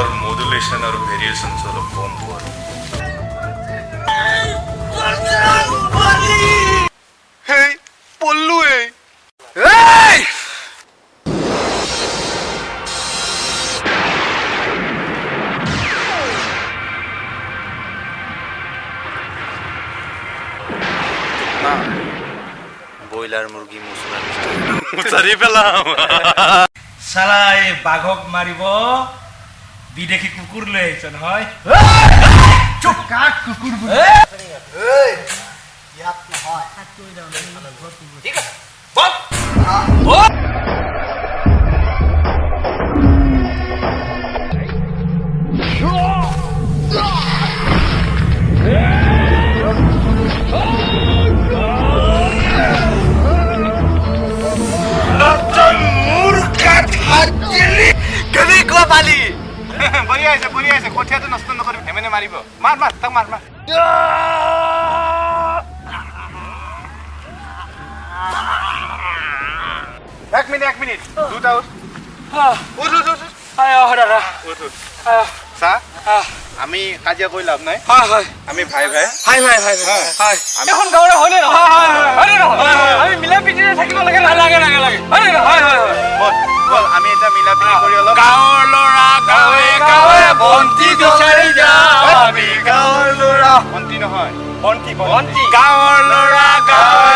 और मॉड्यूलेशन और वेरिएशंस অলপ কম পোৱা হেই পল্লু এই বয়লাৰ মুৰগি মুছাৰি পেলাম সালা এই বাঘক মারিব বিদেশী কুকুর লৈ আহিছ নহয় চুপ কাক কুকুর এই ইয়াত নহয় ঠিক আছে বল বল बढ़िया है कोठिया तो नष्ट नकर हेमेने मारिब मार मार तक मार मार एक मिनिट दुटा उठ उठ আয় দাদা उठ सा আমি কাজিয়া কই লাভ নাই হয় হয় আমি ভাই ভাই হয় হয় হয় হয় এখন গাঁৱৰে হয়নে নহয় হয় নহয় আমি মিলা পিটিৰে থাকিব লাগে লাগে লাগে লাগে হয় হয় হয় বল বল আমি এটা মিলা পিটি কৰি অলপ গাঁৱৰ ল'ৰা গাঁৱে গাঁৱে বন্তি বিচাৰি যাওঁ আমি গাঁৱৰ ল'ৰা বন্তি নহয় বন্তি বন্তি গাঁৱৰ ল'ৰা গাঁৱে